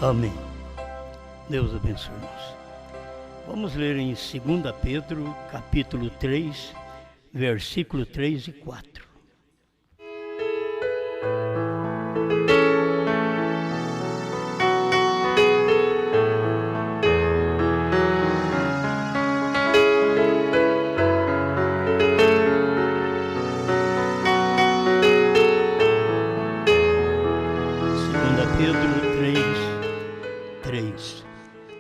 Amém. Deus abençoe nós. Vamos ler em 2 Pedro, capítulo 3, versículo 3 e 4.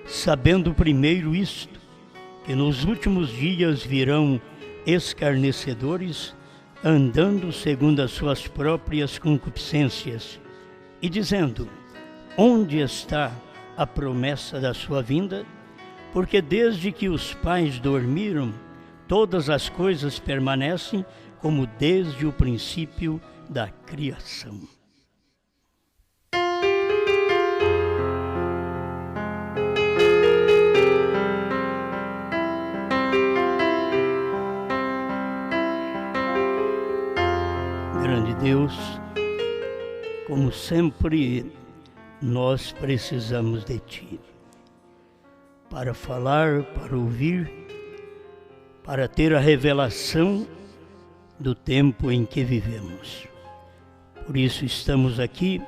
Sabendo primeiro isto, que nos últimos dias virão escarnecedores, andando segundo as suas próprias concupiscências, e dizendo: onde está a promessa da sua vinda? Porque desde que os pais dormiram, todas as coisas permanecem como desde o princípio da criação. Grande Deus, como sempre, nós precisamos de Ti, para falar, para ouvir, para ter a revelação do tempo em que vivemos. Por isso estamos aqui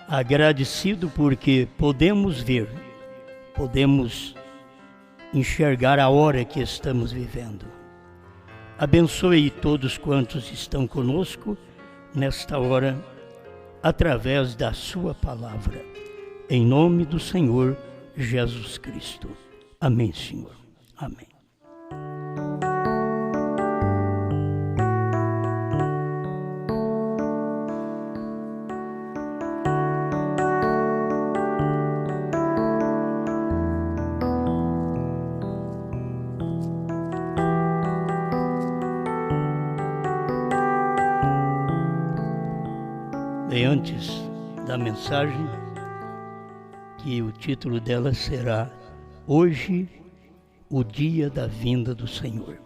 agradecidos porque podemos ver, podemos enxergar a hora que estamos vivendo. Abençoe todos quantos estão conosco nesta hora, através da sua palavra. Em nome do Senhor Jesus Cristo. Amém, Senhor. Amém. E antes da mensagem, que o título dela será Hoje, o Dia da Vinda do Senhor.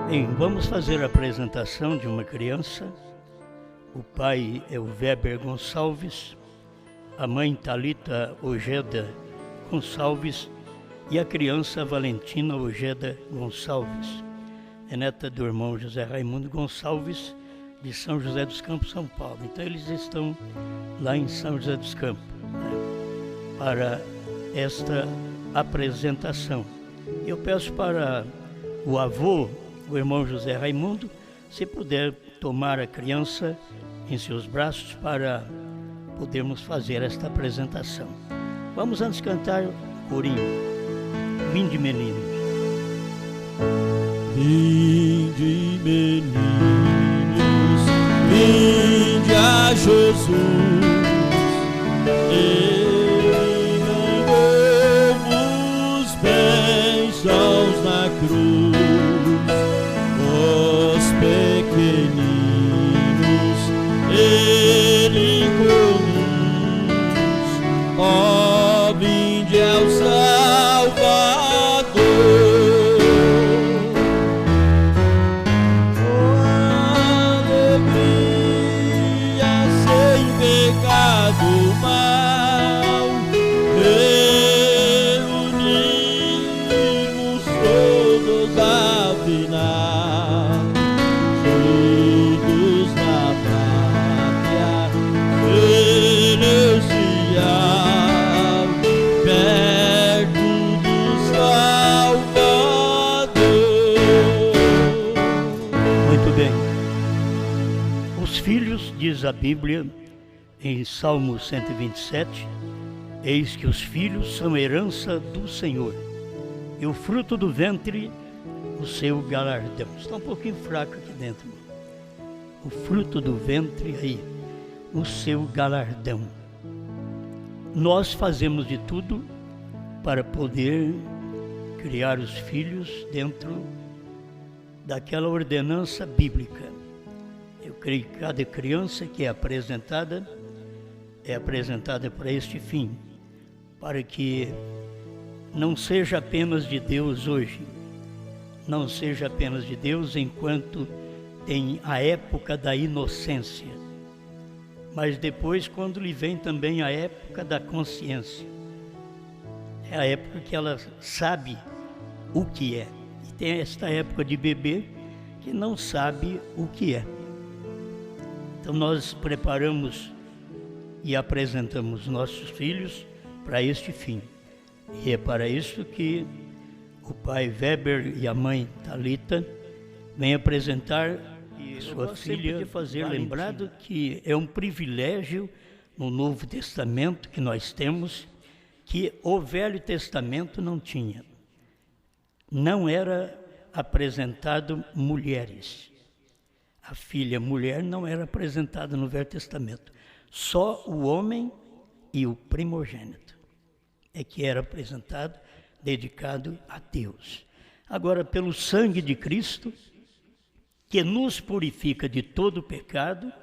Bem, vamos fazer a apresentação de uma criança. O pai é o Weber Gonçalves, a mãe Thalita Ojeda Gonçalves e a criança Valentina Ojeda Gonçalves. É neta do irmão José Raimundo Gonçalves, de São José dos Campos, São Paulo. Então eles estão lá em São José dos Campos, né, para esta apresentação. Eu peço para o avô, o irmão José Raimundo, se puder tomar a criança em seus braços para podermos fazer esta apresentação. Vamos antes cantar o corinho. Vinde, meninos. Vinde, meninos, vinde a Jesus. Ele ganhou-nos bênçãos na cruz. Os pequeninos Ele conduz. Ó, vinde ao Salvador. Diz a Bíblia em Salmo 127, eis que os filhos são herança do Senhor, e o fruto do ventre, o seu galardão. Está um pouquinho fraco aqui dentro. O fruto do ventre aí, o seu galardão. Nós fazemos de tudo para poder criar os filhos dentro daquela ordenança bíblica. Eu creio que cada criança que é apresentada para este fim, para que não seja apenas de Deus hoje, não seja apenas de Deus enquanto tem a época da inocência, mas depois quando lhe vem também a época da consciência, é a época que ela sabe o que é. E tem esta época de bebê que não sabe o que é. Então nós preparamos e apresentamos nossos filhos para este fim. E é para isso que o pai Weber e a mãe Thalita vêm apresentar sua filha, de fazer lembrado que é um privilégio no Novo Testamento que nós temos, que o Velho Testamento não tinha. Não era apresentado mulheres. A filha mulher não era apresentada no Velho Testamento. Só o homem e o primogênito é que era apresentado, dedicado a Deus. Agora, pelo sangue de Cristo, que nos purifica de todo pecado,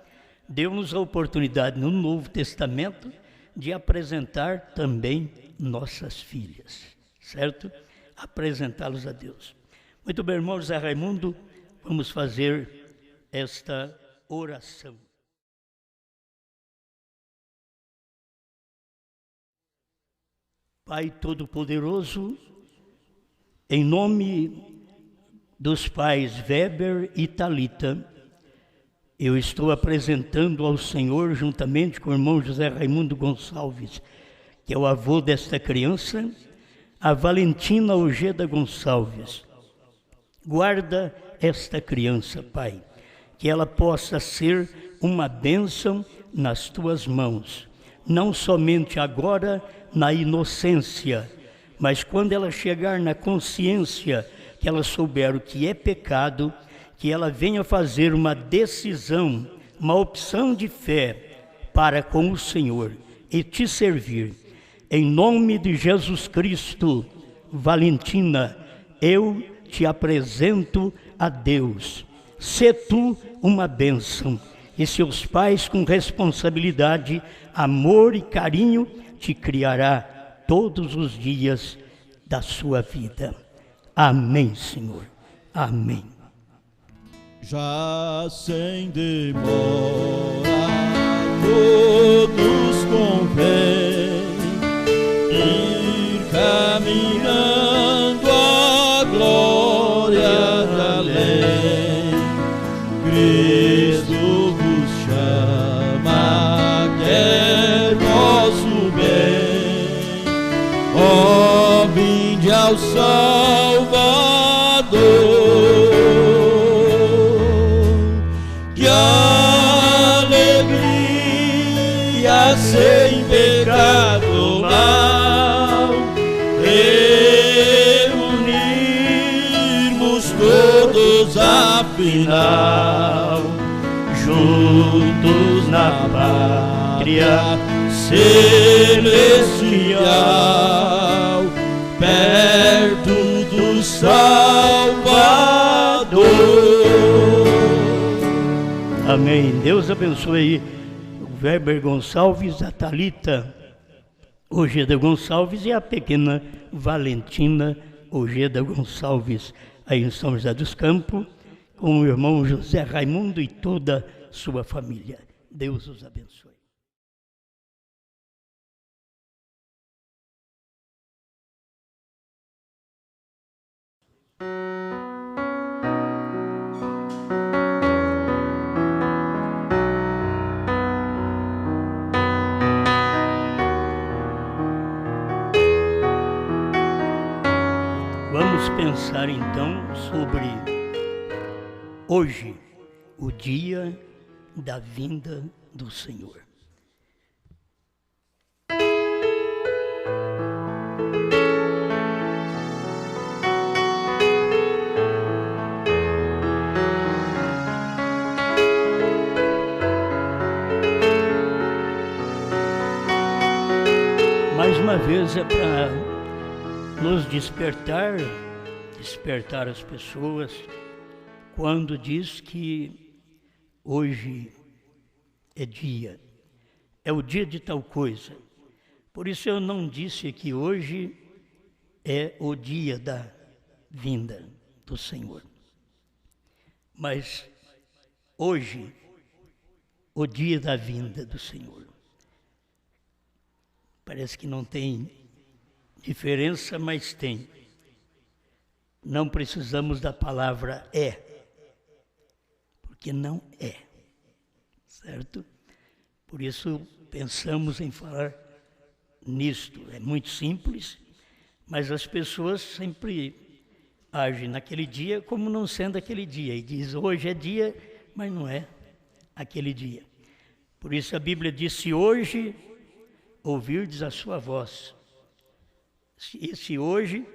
deu-nos a oportunidade no Novo Testamento de apresentar também nossas filhas, certo? Apresentá-los a Deus. Muito bem, irmão José Raimundo, vamos fazer esta oração. Pai Todo-Poderoso, em nome dos pais Weber e Thalita, eu estou apresentando ao Senhor, juntamente com o irmão José Raimundo Gonçalves, que é o avô desta criança, a Valentina Ojeda Gonçalves. Guarda esta criança, Pai, que ela possa ser uma bênção nas tuas mãos, não somente agora na inocência, mas quando ela chegar na consciência, que ela souber o que é pecado, que ela venha fazer uma decisão, uma opção de fé para com o Senhor e te servir. Em nome de Jesus Cristo, Valentina, eu te apresento a Deus. Sê tu uma bênção e seus pais com responsabilidade, amor e carinho te criará todos os dias da sua vida. Amém, Senhor. Amém. Já sem demora, todos convém ir caminhando a glória da lei. Cristo vos chama, quer vosso bem. Ó, vinde ao Salvador. Que alegria sem pecado mal, reunirmos todos afinal, juntos na pátria celestial, perto do Salvador. Amém. Deus abençoe o Weber Gonçalves, a Thalita Ojeda Gonçalves e a pequena Valentina Ojeda Gonçalves, aí em São José dos Campos, com o irmão José Raimundo e toda a sua família. Deus os abençoe. Vamos pensar então sobre hoje, o dia da vinda do Senhor. Mais uma vez é para nos despertar as pessoas, quando diz que hoje é o dia de tal coisa. Por isso eu não disse que hoje é o dia da vinda do Senhor. Mas hoje, o dia da vinda do Senhor, parece que não tem diferença, mas tem. Não precisamos da palavra porque não é, certo? Por isso pensamos em falar nisto. É muito simples, mas as pessoas sempre agem naquele dia como não sendo aquele dia, e diz hoje é dia, mas não é aquele dia. Por isso a Bíblia diz: se hoje ouvirdes a sua voz, se hoje,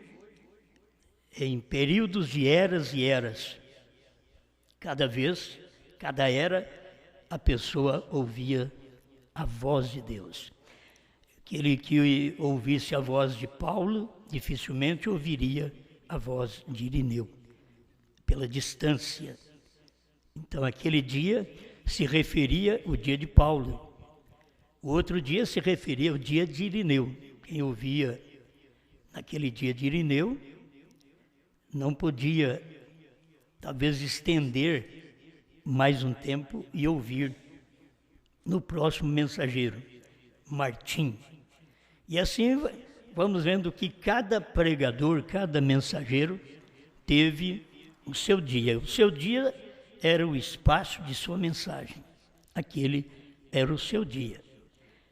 em períodos de eras e eras, cada vez, cada era, a pessoa ouvia a voz de Deus. Aquele que ouvisse a voz de Paulo, dificilmente ouviria a voz de Irineu, pela distância. Então, aquele dia se referia ao dia de Paulo. O outro dia se referia ao dia de Irineu. Quem ouvia naquele dia de Irineu não podia, talvez, estender mais um tempo e ouvir no próximo mensageiro, Martim. E assim vamos vendo que cada pregador, cada mensageiro teve o seu dia. O seu dia era o espaço de sua mensagem. Aquele era o seu dia.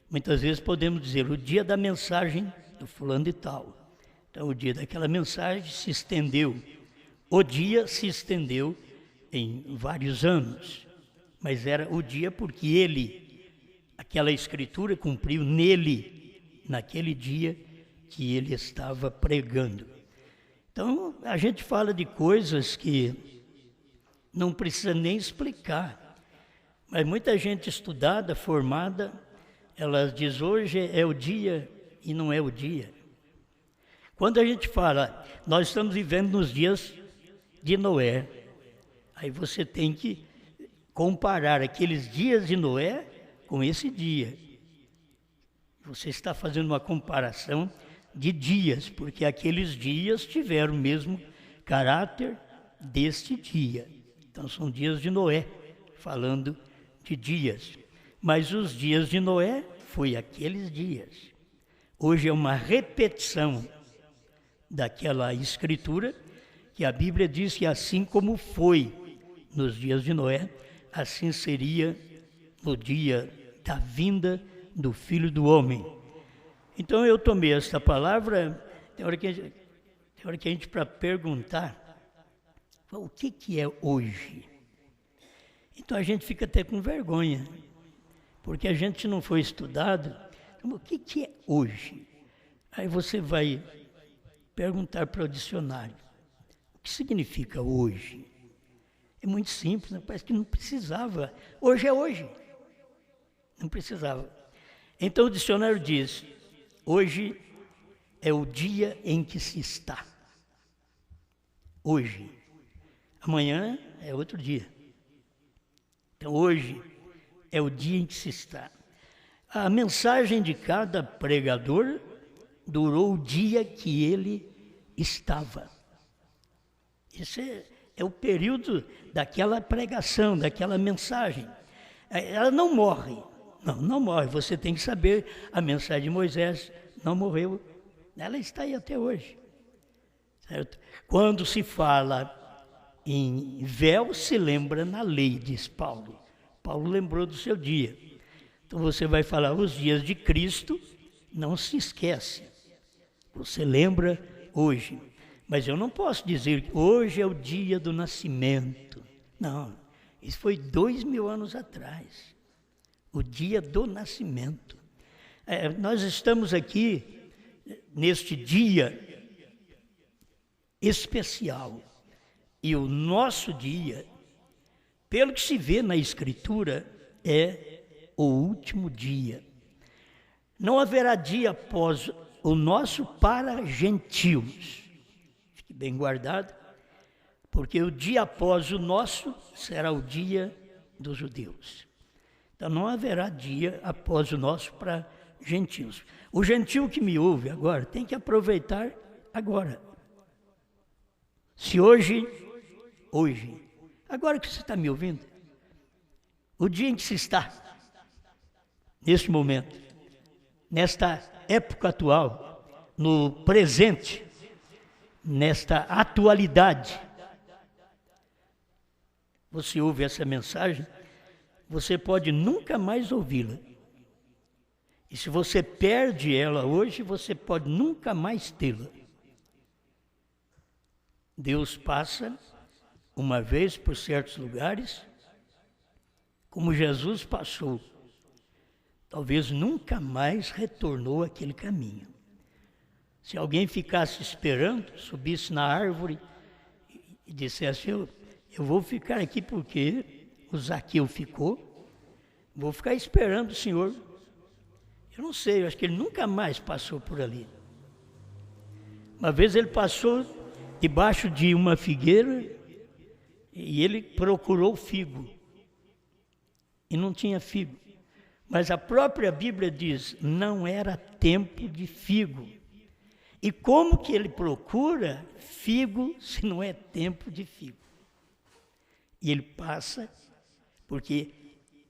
Muitas vezes podemos dizer o dia da mensagem do fulano de tal. Então o dia daquela mensagem se estendeu. O dia se estendeu em vários anos. Mas era o dia porque ele, aquela escritura cumpriu nele, naquele dia que ele estava pregando. Então, a gente fala de coisas que não precisa nem explicar. Mas muita gente estudada, formada, ela diz hoje é o dia e não é o dia. Quando a gente fala, nós estamos vivendo nos dias de Noé, aí você tem que comparar aqueles dias de Noé com esse dia. Você está fazendo uma comparação de dias, porque aqueles dias tiveram o mesmo caráter deste dia. Então são dias de Noé, falando de dias. Mas os dias de Noé foi aqueles dias. Hoje é uma repetição daquela escritura que a Bíblia diz que assim como foi nos dias de Noé, assim seria no dia da vinda do Filho do Homem. Então eu tomei esta palavra, tem hora que a gente para perguntar, o que é hoje? Então a gente fica até com vergonha, porque a gente não foi estudado. Então, o que é hoje? Aí você vai perguntar para o dicionário, o que significa hoje? É muito simples, né? Parece que não precisava. Hoje é hoje. Não precisava. Então o dicionário diz, hoje é o dia em que se está. Hoje. Amanhã é outro dia. Então hoje é o dia em que se está. A mensagem de cada pregador durou o dia que ele estava. Esse é o período daquela pregação, daquela mensagem. Ela não morre. Não morre. Você tem que saber, a mensagem de Moisés não morreu. Ela está aí até hoje. Certo? Quando se fala em véu, se lembra na lei, diz Paulo. Paulo lembrou do seu dia. Então você vai falar os dias de Cristo, não se esquece. Você lembra hoje. Mas eu não posso dizer que hoje é o dia do nascimento. Não, isso foi 2000 anos atrás. O dia do nascimento. Nós estamos aqui neste dia especial. E o nosso dia, pelo que se vê na Escritura, é o último dia. Não haverá dia após o nosso para gentios. Fique bem guardado, porque o dia após o nosso será o dia dos judeus. Então não haverá dia após o nosso para gentios. O gentio que me ouve agora tem que aproveitar agora. Se hoje, agora que você está me ouvindo, o dia em que se está, neste momento, nesta época atual, no presente, nesta atualidade, você ouve essa mensagem, você pode nunca mais ouvi-la. E se você perde ela hoje, você pode nunca mais tê-la. Deus passa uma vez por certos lugares, como Jesus passou. Talvez nunca mais retornou àquele caminho. Se alguém ficasse esperando, subisse na árvore e dissesse, eu vou ficar aqui porque o Zaqueu ficou, vou ficar esperando o Senhor. Eu não sei, eu acho que ele nunca mais passou por ali. Uma vez ele passou debaixo de uma figueira e ele procurou figo. E não tinha figo. Mas a própria Bíblia diz, não era tempo de figo. E como que ele procura figo se não é tempo de figo? E ele passa, porque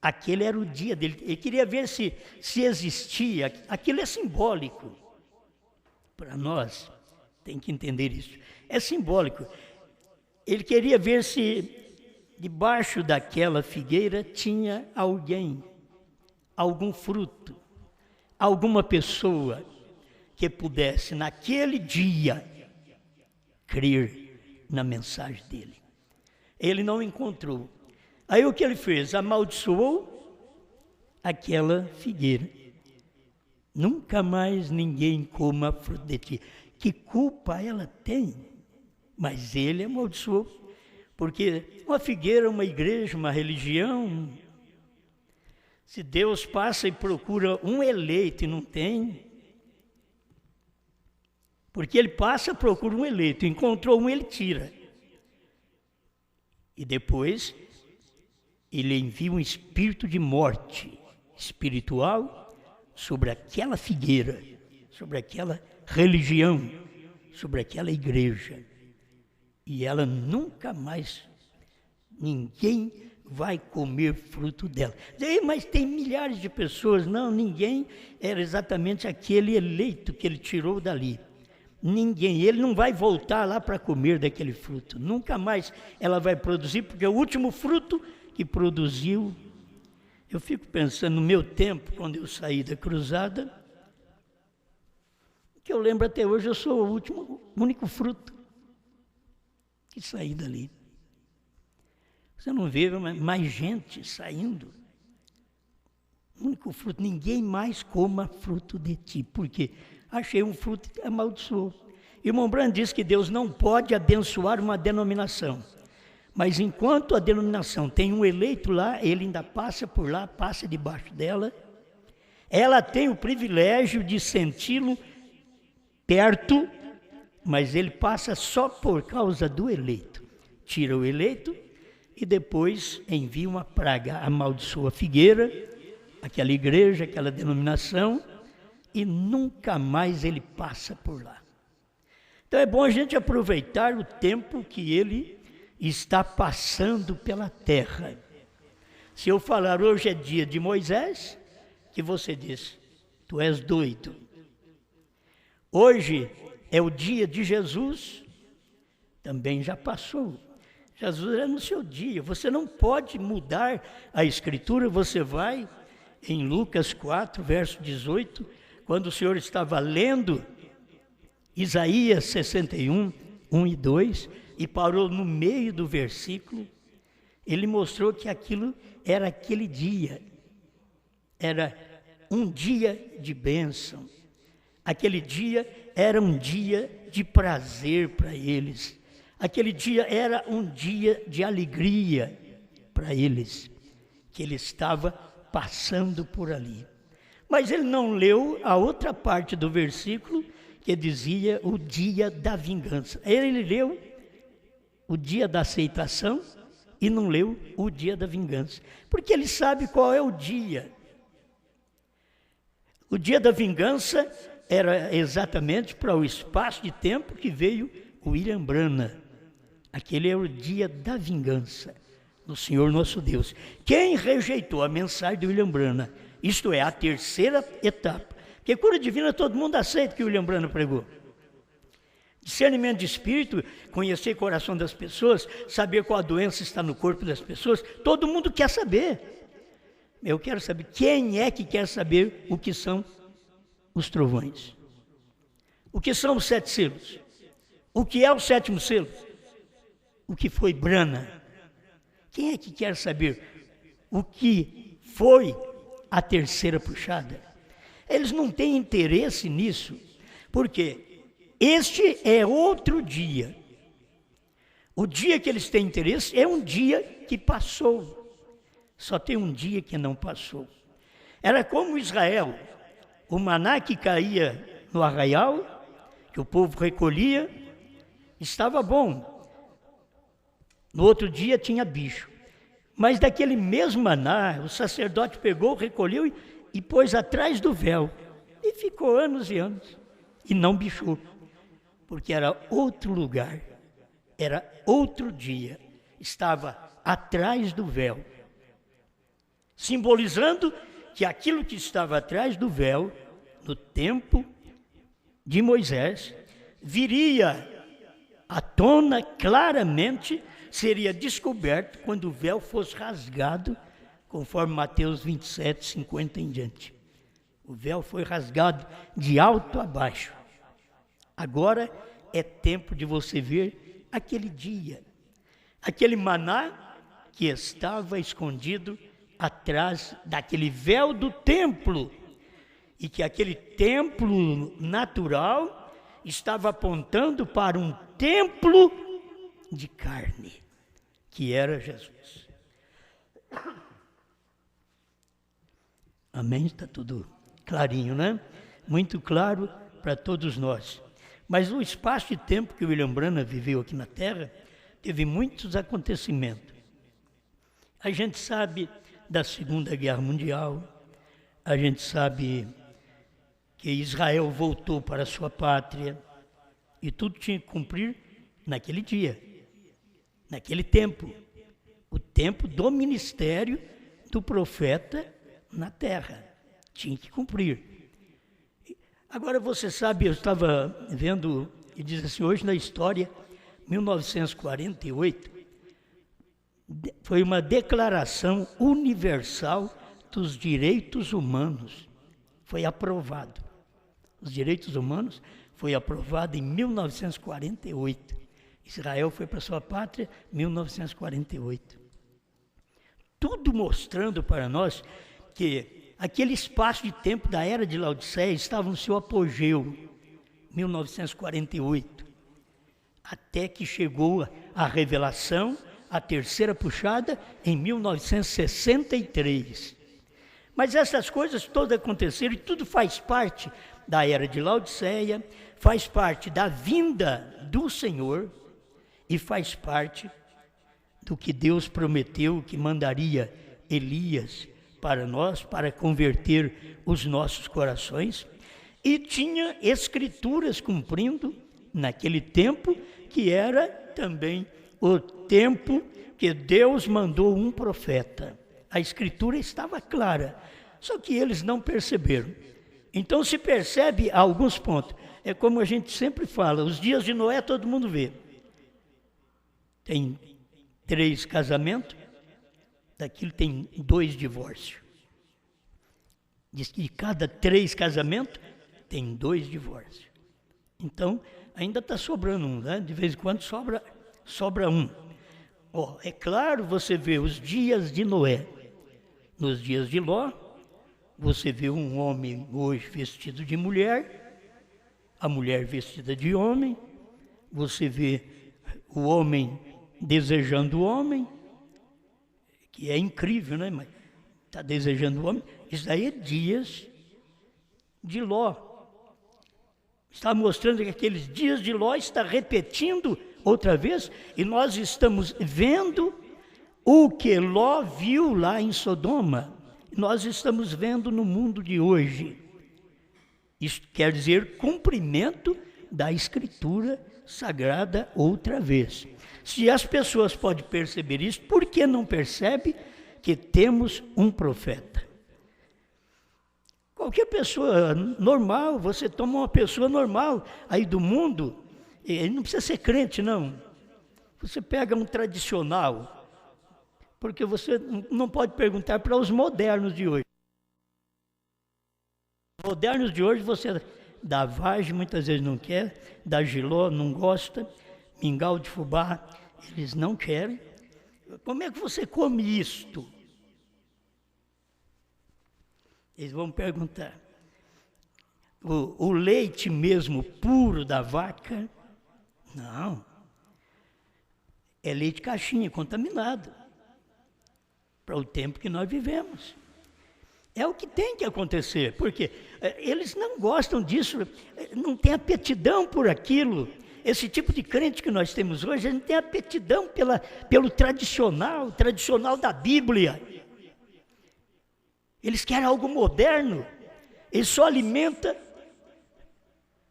aquele era o dia dele. Ele queria ver se existia. Aquilo é simbólico. Para nós, tem que entender isso. É simbólico. Ele queria ver se debaixo daquela figueira tinha alguém, algum fruto, alguma pessoa que pudesse, naquele dia, crer na mensagem dele. Ele não encontrou. Aí o que ele fez? Amaldiçoou aquela figueira. Nunca mais ninguém coma fruto de ti. Que culpa ela tem? Mas ele amaldiçoou. Porque uma figueira, uma igreja, uma religião, se Deus passa e procura um eleito e não tem, porque ele passa e procura um eleito, encontrou um, ele tira. E depois ele envia um espírito de morte espiritual sobre aquela figueira, sobre aquela religião, sobre aquela igreja. E ela nunca mais, ninguém vai comer fruto dela. Mas tem milhares de pessoas. Não, ninguém era exatamente aquele eleito que ele tirou dali. Ninguém, ele não vai voltar lá para comer daquele fruto. Nunca mais ela vai produzir, porque o último fruto que produziu, eu fico pensando no meu tempo, quando eu saí da cruzada, que eu lembro até hoje, eu sou o único fruto que saí dali. Você não vê mais gente saindo. O único fruto, ninguém mais coma fruto de ti. Por quê? Achei um fruto que amaldiçoou. Irmão Branham diz que Deus não pode abençoar uma denominação. Mas enquanto a denominação tem um eleito lá, ele ainda passa por lá, passa debaixo dela. Ela tem o privilégio de senti-lo perto, mas ele passa só por causa do eleito. Tira o eleito e depois envia uma praga, amaldiçoa a figueira, aquela igreja, aquela denominação, e nunca mais ele passa por lá. Então é bom a gente aproveitar o tempo que ele está passando pela terra. Se eu falar hoje é dia de Moisés, que você diz, tu és doido. Hoje é o dia de Jesus, também já passou. Jesus é no seu dia, você não pode mudar a Escritura. Você vai em Lucas 4, verso 18, quando o Senhor estava lendo Isaías 61, 1 e 2, e parou no meio do versículo, ele mostrou que aquilo era aquele dia, era um dia de bênção. Aquele dia era um dia de prazer para eles. Aquele dia era um dia de alegria para eles, que ele estava passando por ali. Mas ele não leu a outra parte do versículo que dizia o dia da vingança. Ele leu o dia da aceitação e não leu o dia da vingança, porque ele sabe qual é o dia. O dia da vingança era exatamente para o espaço de tempo que veio o William Branham. Aquele é o dia da vingança do Senhor nosso Deus. Quem rejeitou a mensagem de William Branham, isto é, a terceira etapa, porque cura divina todo mundo aceita que o William Branham pregou. Discernimento de espírito, conhecer o coração das pessoas, saber qual a doença está no corpo das pessoas, todo mundo quer saber. Eu quero saber, quem é que quer saber o que são os trovões? O que são os 7 selos? O que é o 7º selo? O que foi Branham? Quem é que quer saber o que foi a terceira puxada? Eles não têm interesse nisso, porque este é outro dia. O dia que eles têm interesse é um dia que passou. Só tem um dia que não passou. Era como Israel, o maná que caía no arraial, que o povo recolhia, estava bom. No outro dia tinha bicho. Mas daquele mesmo maná, o sacerdote pegou, recolheu e pôs atrás do véu. E ficou anos e anos. E não bichou. Porque era outro lugar. Era outro dia. Estava atrás do véu. Simbolizando que aquilo que estava atrás do véu, no tempo de Moisés, viria à tona claramente, seria descoberto quando o véu fosse rasgado, conforme Mateus 27, 50 em diante. O véu foi rasgado de alto a baixo. Agora é tempo de você ver aquele dia, aquele maná que estava escondido atrás daquele véu do templo, e que aquele templo natural estava apontando para um templo de carne, que era Jesus. Amém? Está tudo clarinho, né? Muito claro para todos nós. Mas o espaço de tempo que o William Branham viveu aqui na Terra, teve muitos acontecimentos. A gente sabe da Segunda Guerra Mundial, a gente sabe que Israel voltou para a sua pátria, e tudo tinha que cumprir naquele dia, naquele tempo, o tempo do ministério do profeta na terra, tinha que cumprir. Agora você sabe, eu estava vendo, e diz assim, hoje na história, 1948, foi uma declaração universal dos direitos humanos, foi aprovado. Os direitos humanos foi aprovado em 1948. Israel foi para sua pátria em 1948. Tudo mostrando para nós que aquele espaço de tempo da era de Laodiceia estava no seu apogeu, 1948, até que chegou a revelação, a terceira puxada, em 1963. Mas essas coisas todas aconteceram e tudo faz parte da era de Laodiceia, faz parte da vinda do Senhor e faz parte do que Deus prometeu que mandaria Elias para nós, para converter os nossos corações. E tinha escrituras cumprindo naquele tempo, que era também o tempo que Deus mandou um profeta. A escritura estava clara, só que eles não perceberam. Então se percebe alguns pontos. É como a gente sempre fala, os dias de Noé todo mundo vê. Tem 3 casamentos, daquilo tem 2 divórcios. Diz que de cada 3 casamentos, tem 2 divórcios. Então, ainda está sobrando um, né? De vez em quando sobra um. É claro, você vê os dias de Noé. Nos dias de Ló, você vê um homem hoje vestido de mulher, a mulher vestida de homem, você vê o homem desejando o homem, que é incrível, né? Mas está desejando o homem. Isso aí é dias de Ló. Está mostrando que aqueles dias de Ló está repetindo outra vez, e nós estamos vendo o que Ló viu lá em Sodoma. Nós estamos vendo no mundo de hoje. Isso quer dizer cumprimento da Escritura Sagrada outra vez. Se as pessoas podem perceber isso, por que não percebe que temos um profeta? Qualquer pessoa normal, você toma uma pessoa normal aí do mundo, ele não precisa ser crente, não. Você pega um tradicional, porque você não pode perguntar para os modernos de hoje. Os modernos de hoje, você dá vagem, muitas vezes não quer, dá jiló, não gosta, mingau de fubá, eles não querem. Como é que você come isto? Eles vão perguntar. O leite mesmo puro da vaca? Não. É leite caixinha, contaminado. Para o tempo que nós vivemos. É o que tem que acontecer, porque eles não gostam disso, não tem aptidão por aquilo. Esse tipo de crente que nós temos hoje, não tem aptidão pelo tradicional da Bíblia. Eles querem algo moderno, eles só alimentam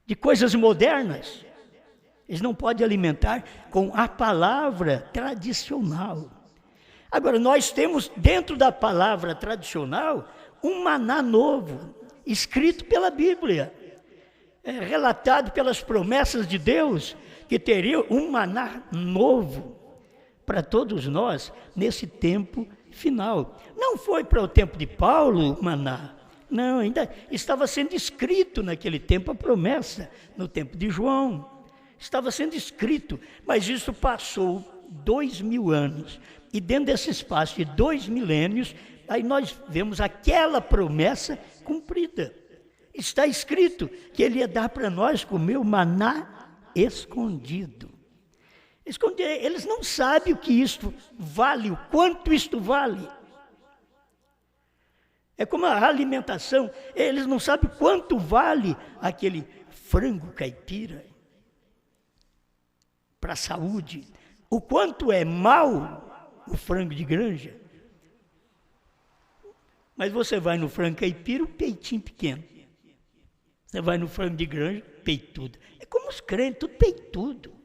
de coisas modernas. Eles não podem alimentar com a palavra tradicional. Agora, nós temos dentro da palavra tradicional um maná novo, escrito pela Bíblia, relatado pelas promessas de Deus, que teria um maná novo para todos nós nesse tempo final. Não foi para o tempo de Paulo o maná, não, ainda estava sendo escrito naquele tempo a promessa, no tempo de João, estava sendo escrito, mas isso passou 2000 anos, e dentro desse espaço de 2 milênios, aí nós vemos aquela promessa cumprida. Está escrito que ele ia dar para nós comer o maná escondido. Eles não sabem o que isto vale, o quanto isto vale. É como a alimentação, eles não sabem quanto vale aquele frango caipira para a saúde. O quanto é mau o frango de granja. Mas você vai no frango caipira, o peitinho pequeno. Você vai no frango de granja, peitudo. É como os crentes, tudo peitudo.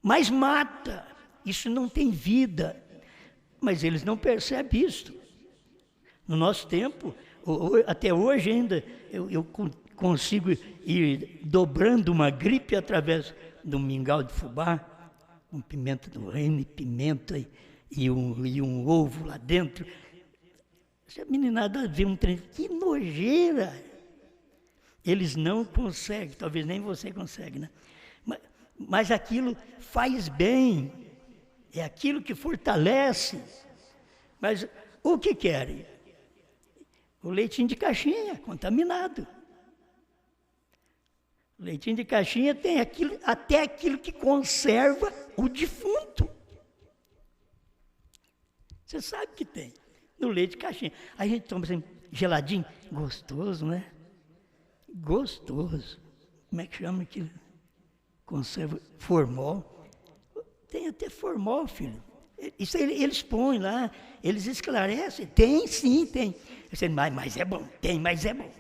Mas mata, isso não tem vida. Mas eles não percebem isso. No nosso tempo, até hoje ainda, eu consigo ir dobrando uma gripe através do mingau de fubá, com pimenta do reino e pimenta e um ovo lá dentro. Essa meninada vê um trem, que nojeira! Eles não conseguem, talvez nem você consegue, né? Mas aquilo faz bem, é aquilo que fortalece. Mas o que querem? O leitinho de caixinha, contaminado. O leitinho de caixinha tem até aquilo que conserva o defunto. Você sabe que tem, no leite de caixinha. Aí a gente toma assim, geladinho, gostoso, né? Gostoso. Como é que chama aquilo? Conserva, formol. Tem até formol, filho. Isso eles põem lá, eles esclarecem. Tem, sim, tem. Disse, mas é bom, tem, mas é bom.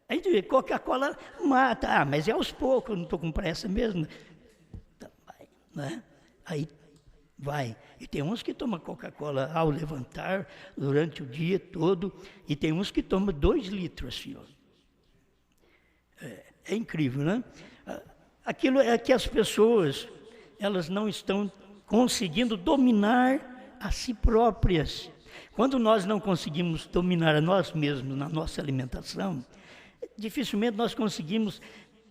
Aí Coca-Cola mata, mas é aos poucos, eu não estou com pressa mesmo. Né? Aí vai. E tem uns que tomam Coca-Cola ao levantar, durante o dia todo, e tem uns que tomam 2 litros, assim, ó. É incrível, né? Aquilo é que as pessoas, elas não estão conseguindo dominar a si próprias. Quando nós não conseguimos dominar a nós mesmos na nossa alimentação, dificilmente nós conseguimos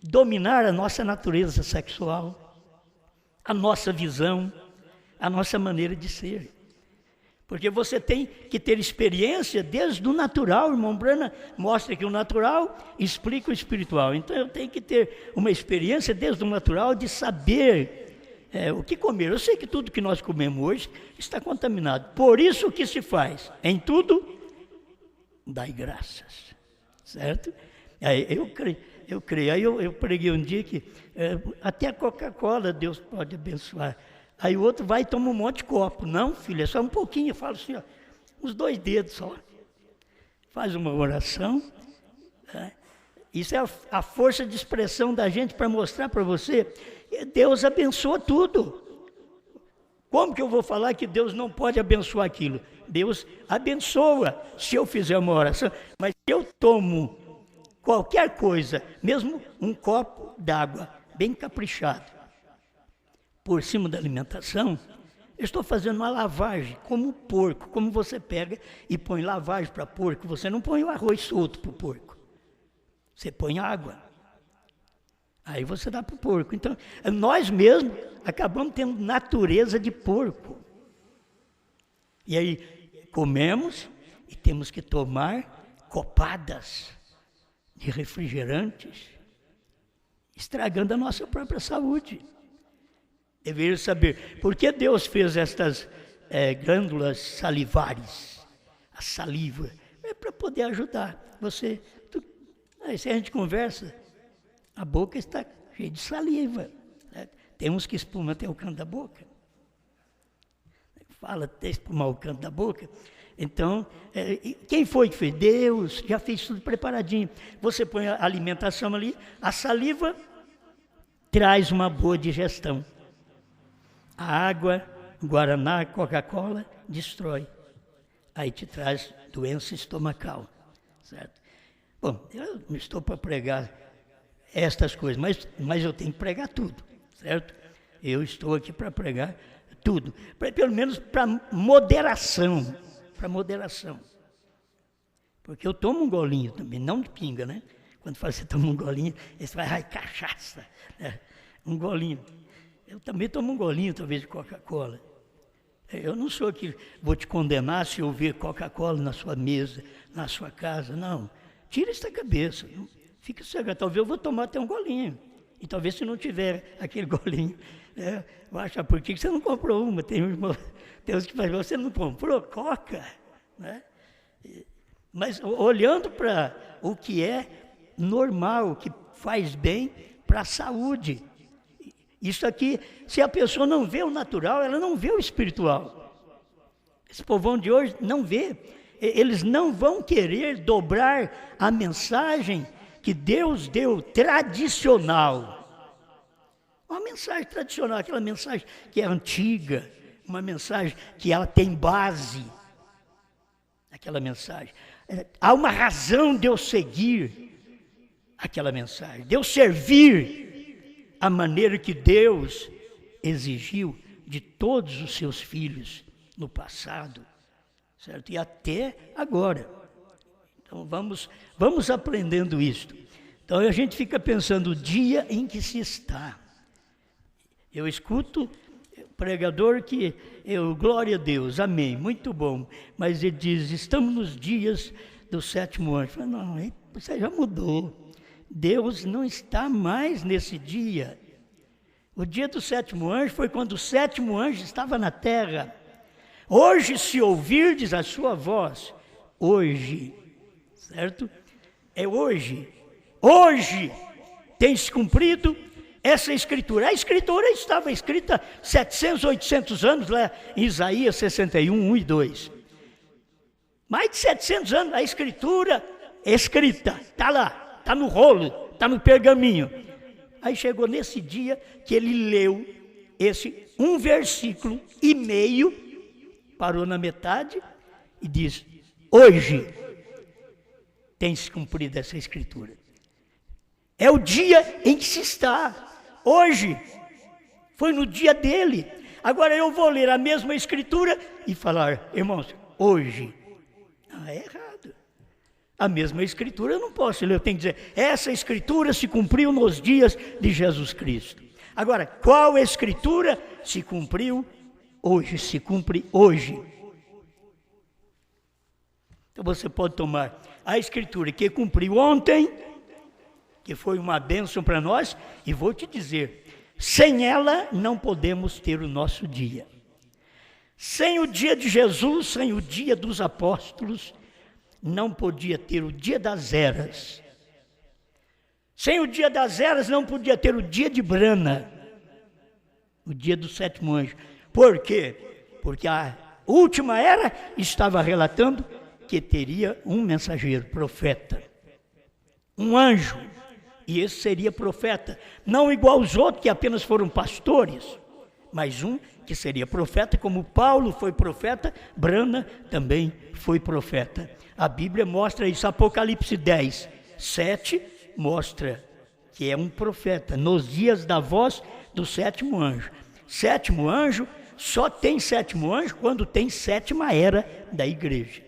dominar a nossa natureza sexual, a nossa visão, a nossa maneira de ser. Porque você tem que ter experiência desde o natural. O irmão Brana mostra que o natural explica o espiritual. Então eu tenho que ter uma experiência desde o natural de saber o que comer. Eu sei que tudo que nós comemos hoje está contaminado. Por isso o que se faz? Em tudo, dai graças. Certo? Aí, eu creio. Aí eu preguei um dia que até a Coca-Cola Deus pode abençoar. Aí o outro vai e toma um monte de copo. Não, filho, é só um pouquinho. Eu falo assim, ó, uns 2 dedos só. faz uma oração. Né? Isso é a força de expressão da gente para mostrar para você. Deus abençoa tudo. Como que eu vou falar que Deus não pode abençoar aquilo? Deus abençoa se eu fizer uma oração. Mas se eu tomo qualquer coisa, mesmo um copo d'água bem caprichado, por cima da alimentação, eu estou fazendo uma lavagem, como o porco. Como você pega e põe lavagem para porco, você não põe o arroz solto para o porco. Você põe água. Aí você dá para o porco. Então, nós mesmos acabamos tendo natureza de porco. E aí, comemos e temos que tomar copadas de refrigerantes, estragando a nossa própria saúde. Deveria saber por que Deus fez estas glândulas salivares, a saliva, é para poder ajudar você. Se a gente conversa, a boca está cheia de saliva, né? Tem uns que espumam até o canto da boca. Fala até espumar o canto da boca. Então, quem foi que fez? Deus já fez tudo preparadinho. Você põe a alimentação ali, a saliva traz uma boa digestão. A água, Guaraná, Coca-Cola, destrói. Aí te traz doença estomacal, certo? Bom, eu não estou para pregar estas coisas, mas eu tenho que pregar tudo, certo? Eu estou aqui para pregar tudo, pelo menos para moderação, porque eu tomo um golinho também, não de pinga, né? Quando você toma um golinho, você vai, ai, cachaça, né? Um golinho. Eu também tomo um golinho, talvez, de Coca-Cola. Eu não sou que vou te condenar se eu ver Coca-Cola na sua mesa, na sua casa, não. Tira isso da cabeça, fica cego. Talvez eu vou tomar até um golinho. E talvez se não tiver aquele golinho, eu acho, por que você não comprou uma? Tem uns que falam, você não comprou Coca? Né? Mas olhando para o que é normal, o que faz bem para a saúde. Isso aqui, se a pessoa não vê o natural, ela não vê o espiritual. Esse povão de hoje não vê. Eles não vão querer dobrar a mensagem que Deus deu, tradicional. Uma mensagem tradicional, aquela mensagem que é antiga, uma mensagem que ela tem base. Aquela mensagem. Há uma razão de eu seguir aquela mensagem, de eu servir a maneira que Deus exigiu de todos os seus filhos no passado, certo? E até agora. Então vamos aprendendo isto. Então a gente fica pensando o dia em que se está. Eu escuto pregador que glória a Deus, amém, muito bom. Mas ele diz, estamos nos dias do sétimo anjo. Eu falo, não, você já mudou. Deus não está mais nesse dia. O dia do sétimo anjo foi quando o sétimo anjo estava na terra. Hoje, se ouvirdes a sua voz, hoje, certo? É hoje. Hoje tem se cumprido essa escritura. A escritura estava escrita 700, 800 anos lá em Isaías 61, 1 e 2. Mais de 700 anos, a escritura escrita, está lá, está no rolo, está no pergaminho. Aí chegou nesse dia que ele leu esse um versículo e meio, parou na metade e diz, hoje tem se cumprido essa escritura. É o dia em que se está. Hoje foi no dia dele. Agora eu vou ler a mesma escritura e falar, irmãos, hoje. É errado. A mesma escritura eu não posso ler, eu tenho que dizer, essa escritura se cumpriu nos dias de Jesus Cristo. Agora, qual escritura se cumpriu hoje, se cumpre hoje? Então você pode tomar a escritura que cumpriu ontem, que foi uma bênção para nós, e vou te dizer, sem ela não podemos ter o nosso dia. Sem o dia de Jesus, sem o dia dos apóstolos, não podia ter o dia das eras. Sem o dia das eras, não podia ter o dia de Brana, o dia do sétimo anjo. Por quê? Porque a última era estava relatando que teria um mensageiro, profeta, um anjo, e esse seria profeta, não igual aos outros que apenas foram pastores, mas um que seria profeta, como Paulo foi profeta, Brana também foi profeta. A Bíblia mostra isso, Apocalipse 10, 7, mostra que é um profeta, nos dias da voz do sétimo anjo. Sétimo anjo, só tem sétimo anjo quando tem sétima era da igreja.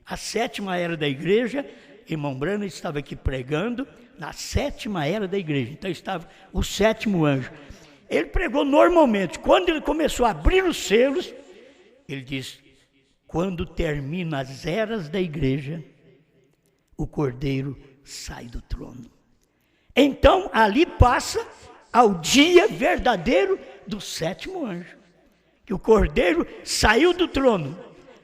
A sétima era da igreja, irmão Brana estava aqui pregando, na sétima era da igreja, então estava o sétimo anjo. Ele pregou normalmente, quando ele começou a abrir os selos, ele diz, quando termina as eras da igreja, o Cordeiro sai do trono. Então, ali passa ao dia verdadeiro do sétimo anjo, que o Cordeiro saiu do trono.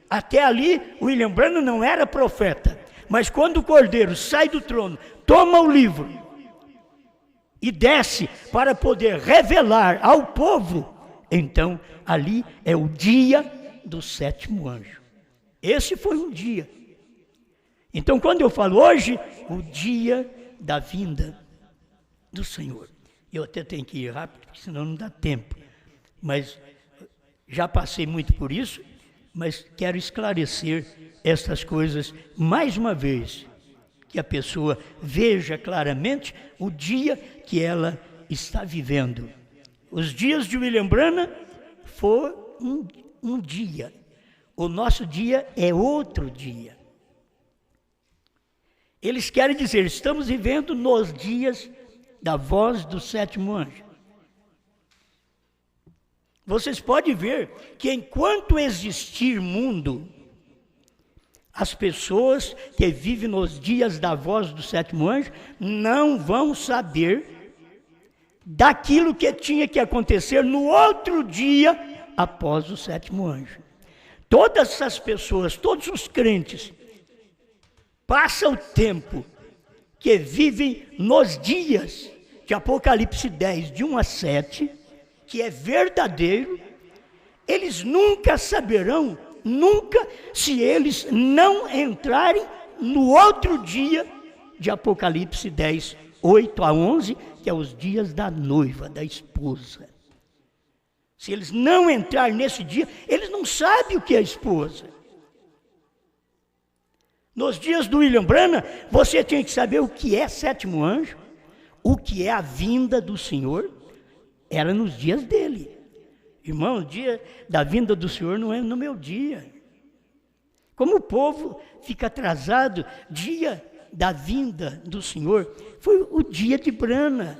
Até ali, William Branham não era profeta, mas quando o Cordeiro sai do trono, toma o livro e desce para poder revelar ao povo, então ali é o dia do sétimo anjo. Esse foi um dia. Então, quando eu falo hoje, o dia da vinda do Senhor. Eu até tenho que ir rápido, porque senão não dá tempo. Mas já passei muito por isso, mas quero esclarecer essas coisas mais uma vez, que a pessoa veja claramente o dia que ela está vivendo. Os dias de William Branham foi um dia. O nosso dia é outro dia. Eles querem dizer, estamos vivendo nos dias da voz do sétimo anjo. Vocês podem ver que enquanto existir mundo, as pessoas que vivem nos dias da voz do sétimo anjo não vão saber daquilo que tinha que acontecer no outro dia após o sétimo anjo. Todas essas pessoas, todos os crentes, passam o tempo que vivem nos dias de Apocalipse 10, de 1 a 7, que é verdadeiro, eles nunca saberão, nunca, se eles não entrarem no outro dia de Apocalipse 10, 8 a 11, que é os dias da noiva, da esposa. Se eles não entrarem nesse dia, eles não sabem o que é esposa. Nos dias do William Branham, você tinha que saber o que é sétimo anjo, o que é a vinda do Senhor, era nos dias dele. Irmão, o dia da vinda do Senhor não é no meu dia. Como o povo fica atrasado, dia da vinda do Senhor, foi o dia de Branham.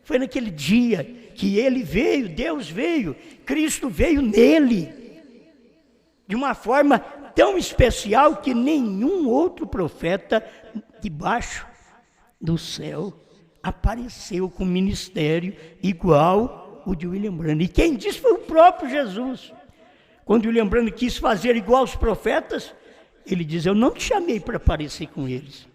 Foi naquele dia que ele veio, Deus veio, Cristo veio nele, de uma forma tão especial que nenhum outro profeta debaixo do céu apareceu com ministério igual o de William Branham. E quem disse foi o próprio Jesus. Quando William Branham quis fazer igual aos profetas, ele diz, eu não te chamei para aparecer com eles.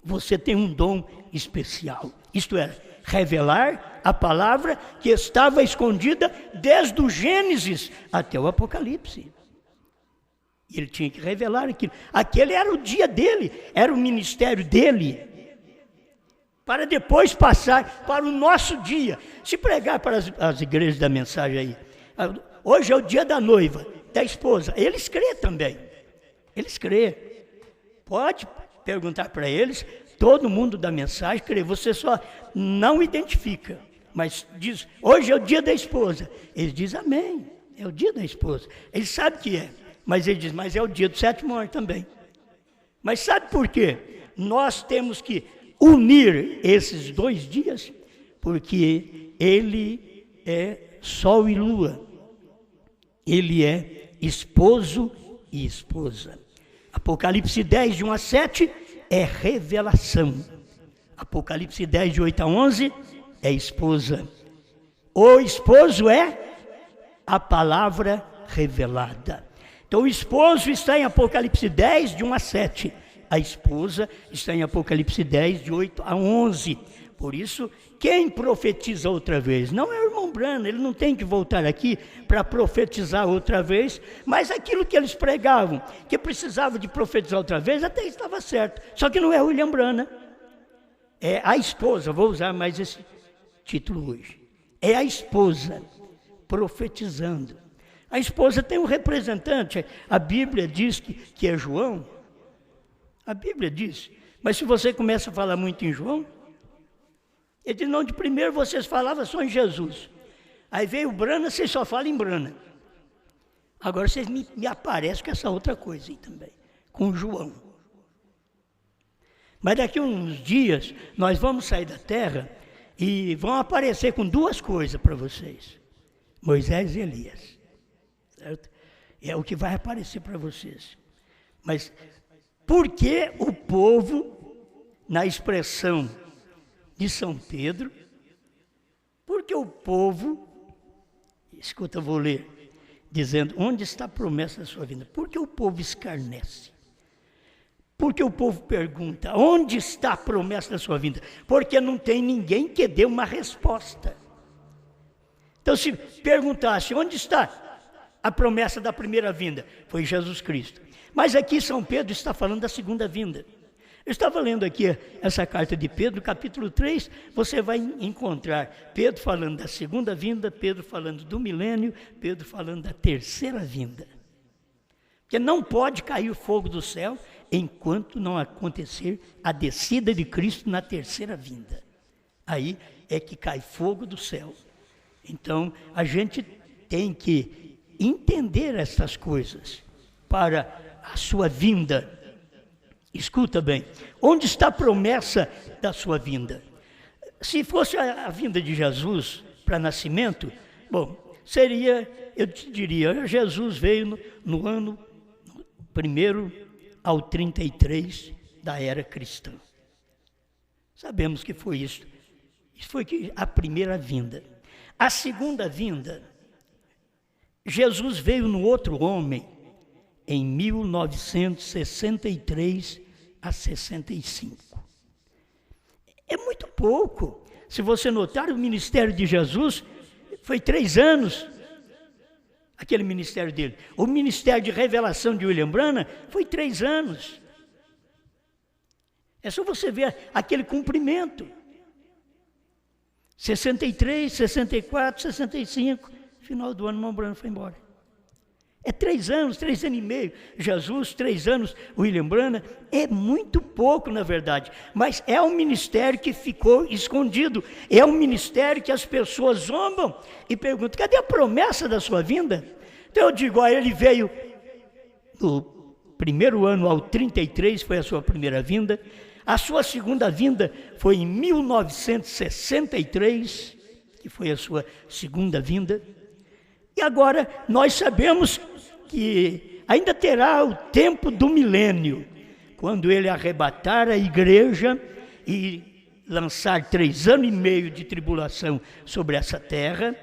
Você tem um dom especial, isto é, revelar a palavra que estava escondida desde o Gênesis até o Apocalipse. Ele tinha que revelar aquilo. Aquele era o dia dele, era o ministério dele, para depois passar para o nosso dia. Se pregar para as igrejas da mensagem aí, hoje é o dia da noiva, da esposa, eles crêem também, eles crêem. Pode perguntar para eles, todo mundo da mensagem crê, você só não identifica, mas diz, hoje é o dia da esposa. Eles dizem amém, é o dia da esposa. Eles sabem que é, mas ele diz, mas é o dia do sétimo anjo também. Mas sabe por quê? Nós temos que unir esses dois dias, porque ele é sol e lua, ele é esposo e esposa. Apocalipse 10, de 1 a 7, é revelação. Apocalipse 10, de 8 a 11, é esposa. O esposo é a palavra revelada. Então o esposo está em Apocalipse 10, de 1 a 7. A esposa está em Apocalipse 10, de 8 a 11. Por isso, quem profetiza outra vez? Não é o irmão Branham, ele não tem que voltar aqui para profetizar outra vez, mas aquilo que eles pregavam, que precisava de profetizar outra vez, até estava certo. Só que não é William Branham, é a esposa, vou usar mais esse título hoje. É a esposa profetizando. A esposa tem um representante, a Bíblia diz que é João, a Bíblia diz, mas se você começa a falar muito em João, ele diz, não, de primeiro vocês falavam só em Jesus, aí veio o Branham, vocês só falam em Branham, agora vocês me aparecem com essa outra coisa aí também, com João. Mas daqui a uns dias, nós vamos sair da terra e vão aparecer com duas coisas para vocês, Moisés e Elias. Certo? É o que vai aparecer para vocês. Mas por que o povo, na expressão de São Pedro, porque o povo, escuta, eu vou ler, dizendo, onde está a promessa da sua vinda? Porque o povo escarnece. Porque o povo pergunta, onde está a promessa da sua vinda? Porque não tem ninguém que dê uma resposta. Então, se perguntasse, onde está a promessa da primeira vinda? Foi Jesus Cristo. Mas aqui São Pedro está falando da segunda vinda. Eu estava lendo aqui essa carta de Pedro, capítulo 3, você vai encontrar Pedro falando da segunda vinda, Pedro falando do milênio, Pedro falando da terceira vinda. Porque não pode cair o fogo do céu enquanto não acontecer a descida de Cristo na terceira vinda. Aí é que cai fogo do céu. Então, a gente tem que entender essas coisas para a sua vinda. Escuta bem, onde está a promessa da sua vinda? Se fosse a vinda de Jesus para nascimento, bom, seria, eu te diria, Jesus veio no ano 1º ao 33 da era cristã. Sabemos que foi isso. Isso foi a primeira vinda. A segunda vinda, Jesus veio no outro homem em 1963 a 65. É muito pouco. Se você notar, o ministério de Jesus foi 3 anos, aquele ministério dele. O ministério de revelação de William Branham foi 3 anos. É só você ver aquele cumprimento. 63, 64, 65, final do ano, o irmão Branham foi embora. É 3 anos, 3 anos e meio. Jesus, 3 anos, William Branham, é muito pouco, na verdade. Mas é um ministério que ficou escondido. É um ministério que as pessoas zombam e perguntam, cadê a promessa da sua vinda? Então eu digo, ele veio no 1º ano ao 33, foi a sua primeira vinda. A sua segunda vinda foi em 1963, que foi a sua segunda vinda. E agora nós sabemos que ainda terá o tempo do milênio, quando ele arrebatar a igreja e lançar 3 anos e meio de tribulação sobre essa terra.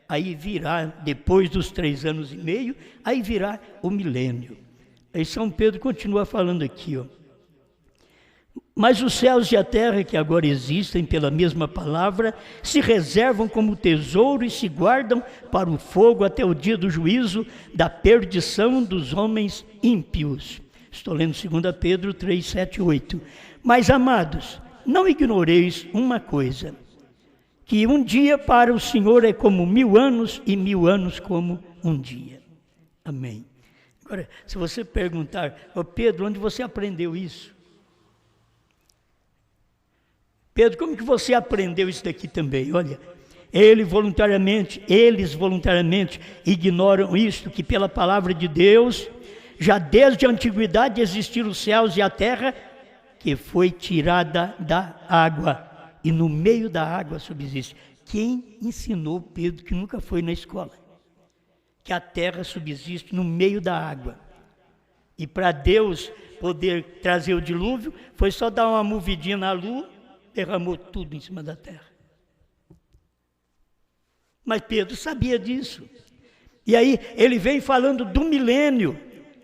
Aí virá, depois dos 3 anos e meio, aí virá o milênio. Aí São Pedro continua falando aqui, ó. Mas os céus e a terra que agora existem pela mesma palavra se reservam como tesouro e se guardam para o fogo até o dia do juízo da perdição dos homens ímpios. Estou lendo 2 Pedro 3, 7, 8. Mas, amados, não ignoreis uma coisa, que um dia para o Senhor é como 1000 anos e 1000 anos como um dia. Amém. Agora, se você perguntar, Pedro, onde você aprendeu isso? Pedro, como que você aprendeu isso daqui também? Olha, eles voluntariamente ignoram isto, que pela palavra de Deus, já desde a antiguidade existiram os céus e a terra, que foi tirada da água, e no meio da água subsiste. Quem ensinou Pedro, que nunca foi na escola, que a terra subsiste no meio da água? E para Deus poder trazer o dilúvio, foi só dar uma movidinha na lua, derramou tudo em cima da terra. Mas Pedro sabia disso. E aí ele vem falando do milênio.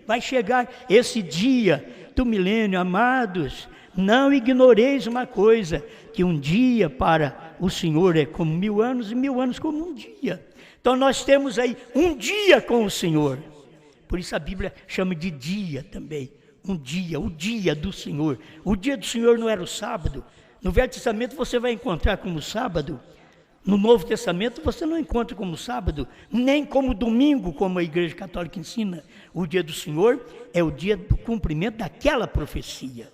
Vai chegar esse dia do milênio, amados. Não ignoreis uma coisa, que um dia para o Senhor é como 1000 anos e 1000 anos como um dia. Então nós temos aí um dia com o Senhor. Por isso a Bíblia chama de dia também. Um dia, o dia do Senhor. O dia do Senhor não era o sábado. No Velho Testamento você vai encontrar como sábado. No Novo Testamento você não encontra como sábado, nem como domingo, como a Igreja Católica ensina. O dia do Senhor é o dia do cumprimento daquela profecia.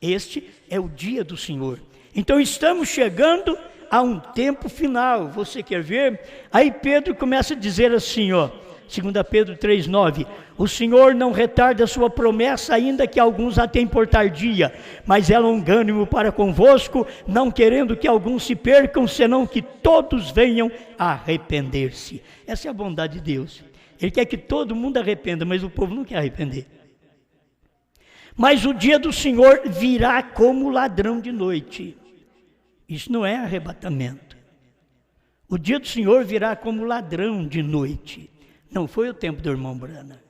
Este é o dia do Senhor. Então estamos chegando a um tempo final. Você quer ver? Aí Pedro começa a dizer assim, ó, 2 Pedro 3,9, o Senhor não retarda a sua promessa, ainda que alguns a tenham por tardia, mas é longânimo para convosco, não querendo que alguns se percam, senão que todos venham a arrepender-se. Essa é a bondade de Deus. Ele quer que todo mundo arrependa, mas o povo não quer arrepender. Mas o dia do Senhor virá como ladrão de noite. Isso não é arrebatamento. O dia do Senhor virá como ladrão de noite. Não foi o tempo do irmão Brana.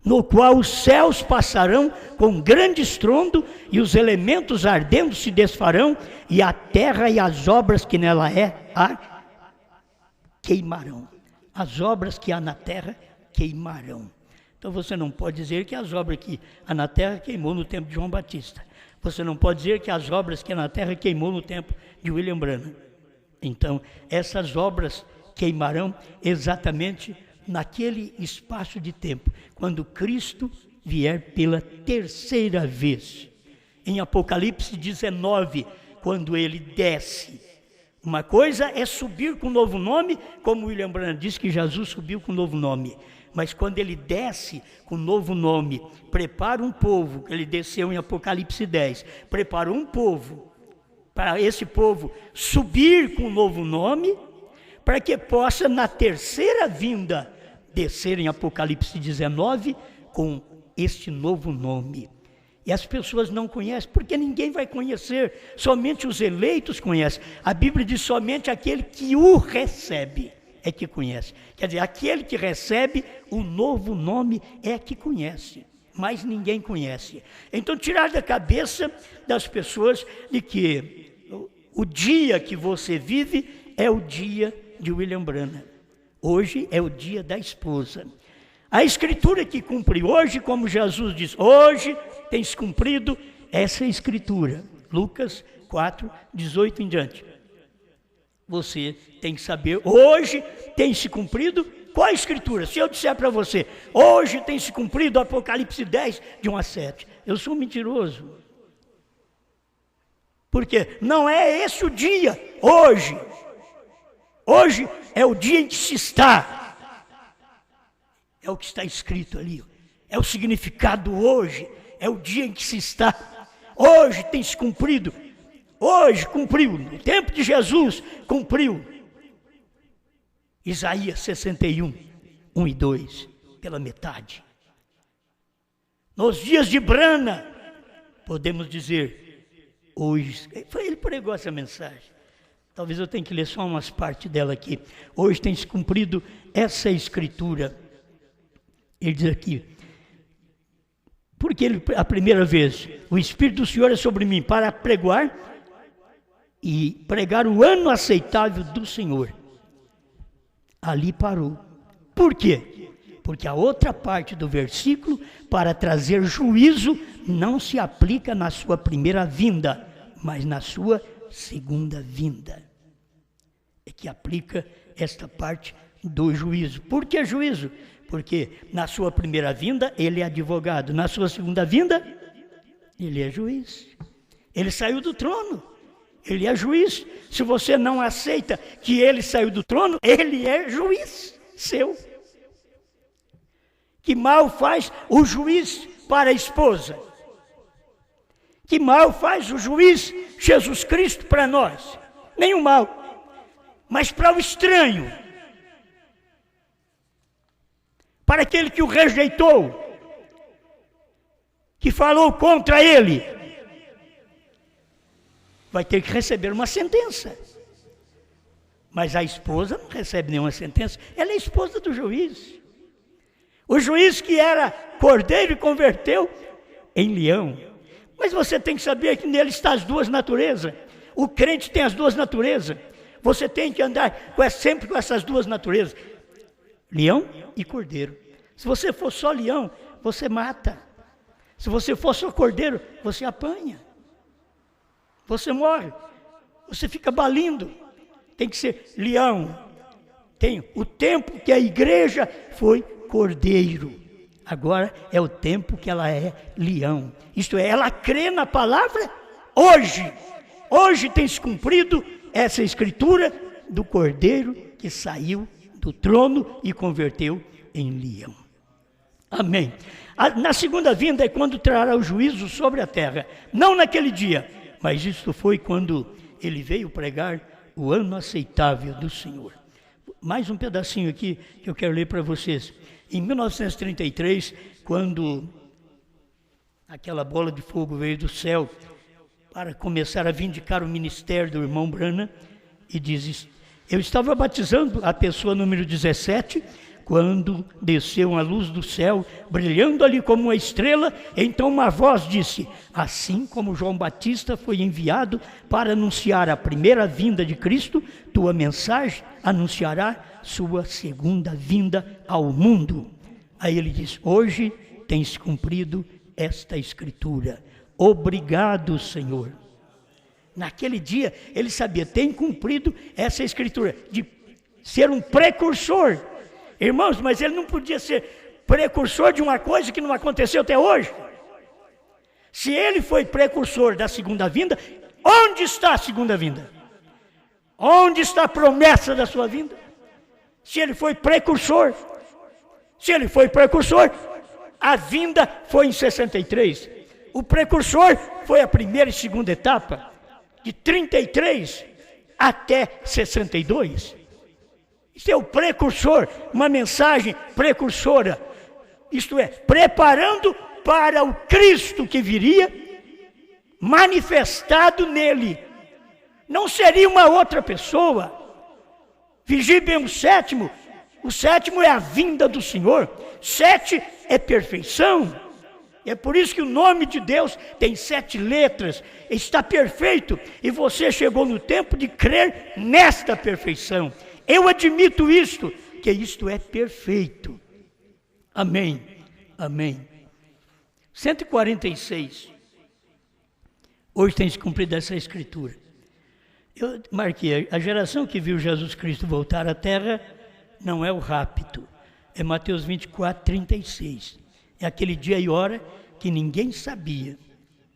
No qual os céus passarão com grande estrondo, e os elementos ardendo se desfarão, e a terra e as obras que nela queimarão. As obras que há na terra queimarão. Então você não pode dizer que as obras que há na terra queimou no tempo de João Batista. Você não pode dizer que as obras que há na terra queimou no tempo de William Branham. Então, essas obras queimarão exatamente naquele espaço de tempo, quando Cristo vier pela terceira vez. Em Apocalipse 19, quando ele desce. Uma coisa é subir com um novo nome, como William Branham diz que Jesus subiu com um novo nome. Mas quando ele desce com um novo nome, prepara um povo, ele desceu em Apocalipse 10, preparou um povo, para esse povo subir com um novo nome, para que possa na terceira vinda descer em Apocalipse 19 com este novo nome. E as pessoas não conhecem, porque ninguém vai conhecer, somente os eleitos conhecem. A Bíblia diz somente aquele que o recebe é que conhece. Quer dizer, aquele que recebe o novo nome é que conhece, mas ninguém conhece. Então tirar da cabeça das pessoas de que o dia que você vive é o dia de William Branham. Hoje é o dia da esposa. A escritura que cumpre hoje, como Jesus diz, hoje tem se cumprido essa escritura. Lucas 4, 18 em diante. Você tem que saber, hoje tem se cumprido qual a escritura? Se eu disser para você, hoje tem se cumprido o Apocalipse 10, de 1 a 7, eu sou mentiroso. Porque não é esse o dia, hoje. Hoje é o dia em que se está. É o que está escrito ali. É o significado hoje. É o dia em que se está. Hoje tem se cumprido. Hoje cumpriu. No tempo de Jesus cumpriu. Isaías 61, 1 e 2. Pela metade. Nos dias de Brana, podemos dizer, hoje. Ele pregou essa mensagem. Talvez eu tenha que ler só umas partes dela aqui. Hoje tem se cumprido essa escritura. Ele diz aqui, porque a primeira vez, o Espírito do Senhor é sobre mim para pregar e pregar o ano aceitável do Senhor. Ali parou. Por quê? Porque a outra parte do versículo, para trazer juízo, não se aplica na sua primeira vinda, mas na sua segunda vinda. É que aplica esta parte do juízo. Por que juízo? Porque na sua primeira vinda ele é advogado, na sua segunda vinda ele é juiz. Ele saiu do trono, ele é juiz. Se você não aceita que ele saiu do trono, ele é juiz seu. Que mal faz o juiz para a esposa? Que mal faz o juiz Jesus Cristo para nós? Nenhum mal. Mas para o estranho, para aquele que o rejeitou, que falou contra ele, vai ter que receber uma sentença. Mas a esposa não recebe nenhuma sentença, ela é esposa do juiz. O juiz que era cordeiro e converteu em leão. Mas você tem que saber que nele está as duas naturezas. O crente tem as duas naturezas. Você tem que andar sempre com essas duas naturezas. Leão e cordeiro. Se você for só leão, você mata. Se você for só cordeiro, você apanha. Você morre. Você fica balindo. Tem que ser leão. Tem o tempo que a igreja foi cordeiro. Agora é o tempo que ela é leão. Isto é, ela crê na palavra hoje. Hoje tem se cumprido essa escritura do cordeiro que saiu do trono e converteu em leão. Amém. Na segunda vinda é quando trará o juízo sobre a terra. Não naquele dia, mas isto foi quando ele veio pregar o ano aceitável do Senhor. Mais um pedacinho aqui que eu quero ler para vocês. Em 1933, quando aquela bola de fogo veio do céu para começar a vindicar o ministério do irmão Branham, e diz: eu estava batizando a pessoa número 17, quando desceu uma luz do céu, brilhando ali como uma estrela. Então uma voz disse: assim como João Batista foi enviado para anunciar a primeira vinda de Cristo, tua mensagem anunciará sua segunda vinda ao mundo. Aí ele diz: hoje tem se cumprido esta escritura. Obrigado, Senhor. Naquele dia ele sabia, tem cumprido essa escritura de ser um precursor. Irmãos, mas ele não podia ser precursor de uma coisa que não aconteceu até hoje. Se ele foi precursor da segunda vinda, onde está a segunda vinda? Onde está a promessa da sua vinda? Se ele foi precursor, a vinda foi em 63. O precursor foi a primeira e segunda etapa, de 33 até 62. Isso é o precursor, uma mensagem precursora. Isto é, preparando para o Cristo que viria, manifestado nele. Não seria uma outra pessoa. Vigie bem o sétimo. O sétimo é a vinda do Senhor. 7 é perfeição. E é por isso que o nome de Deus tem 7 letras. Está perfeito. E você chegou no tempo de crer nesta perfeição. Eu admito isto, que isto é perfeito. Amém. Amém. 146. Hoje tem se cumprido essa escritura. Eu marquei, a geração que viu Jesus Cristo voltar à terra não é o rapto. É Mateus 24, 36. É aquele dia e hora que ninguém sabia.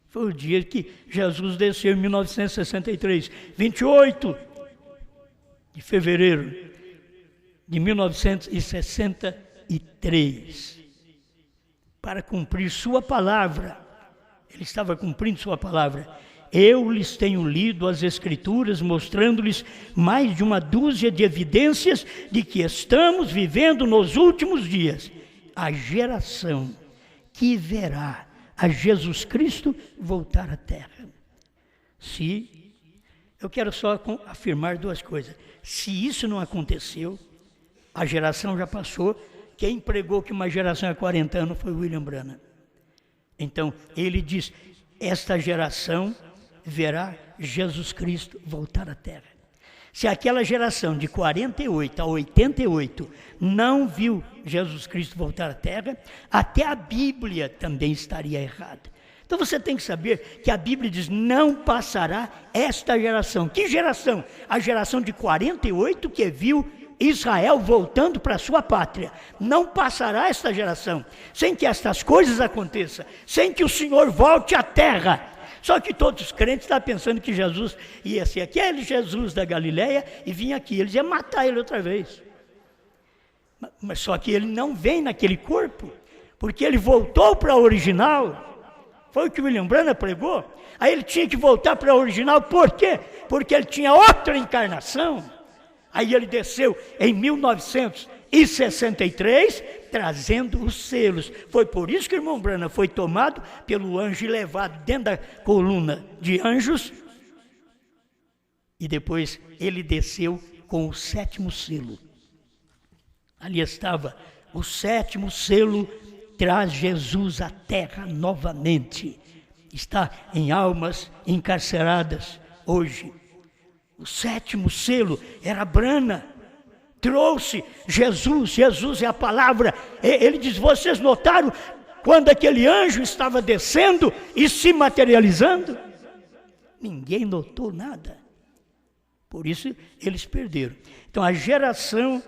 Foi o dia que Jesus desceu em 1963, 28 de fevereiro de 1963, para cumprir sua palavra. Ele estava cumprindo sua palavra. Eu lhes tenho lido as Escrituras, mostrando-lhes mais de uma dúzia de evidências de que estamos vivendo nos últimos dias. A geração que verá a Jesus Cristo voltar à terra. Eu quero só afirmar duas coisas. Se isso não aconteceu, a geração já passou. Quem pregou que uma geração é 40 anos foi William Branham. Então, ele diz, esta geração verá Jesus Cristo voltar à terra. Se aquela geração de 48 a 88 não viu Jesus Cristo voltar à terra, até a Bíblia também estaria errada. Então você tem que saber que a Bíblia diz, não passará esta geração. Que geração? A geração de 48 que viu Israel voltando para a sua pátria. Não passará esta geração sem que estas coisas aconteçam, sem que o Senhor volte à terra. Só que todos os crentes estavam pensando que Jesus ia ser aquele Jesus da Galileia e vinha aqui, eles iam matar ele outra vez. Mas só que ele não vem naquele corpo, porque ele voltou para a original. Foi o que o William Branham pregou. Aí ele tinha que voltar para a original, por quê? Porque ele tinha outra encarnação. Aí ele desceu em 1963, trazendo os selos. Foi por isso que o irmão Branham foi tomado pelo anjo e levado dentro da coluna de anjos. E depois ele desceu com o 7º selo. Ali estava, o 7º selo traz Jesus à terra novamente. está em almas encarceradas hoje. O 7º selo era Brana. Trouxe Jesus, Jesus é a palavra. Ele diz, vocês notaram quando aquele anjo estava descendo e se materializando? Ninguém notou nada. Por isso eles perderam. Então a geração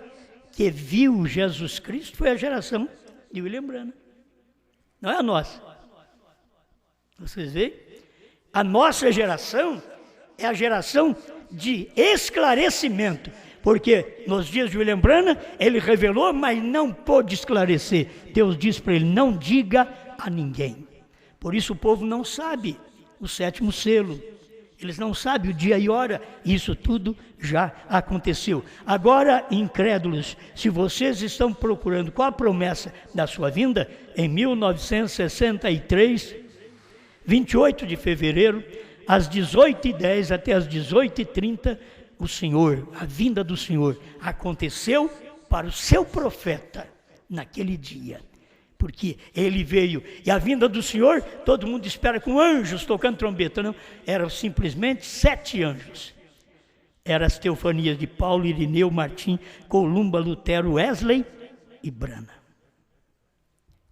que viu Jesus Cristo foi a geração de William Branham. Não é a nossa. Vocês veem? A nossa geração é a geração de esclarecimento. Porque nos dias de William Branham, ele revelou, mas não pôde esclarecer. Deus disse para ele, não diga a ninguém. Por isso o povo não sabe o 7º selo. Eles não sabem o dia e hora. Isso tudo já aconteceu. Agora, incrédulos, se vocês estão procurando qual a promessa da sua vinda, em 1963, 28 de fevereiro, às 18h10 até às 18h30, o Senhor, a vinda do Senhor, aconteceu para o seu profeta naquele dia. Porque ele veio, e a vinda do Senhor, todo mundo espera com anjos tocando trombeta, não? Eram simplesmente 7 anjos. Eram as teofanias de Paulo, Irineu, Martim, Columba, Lutero, Wesley e Branham.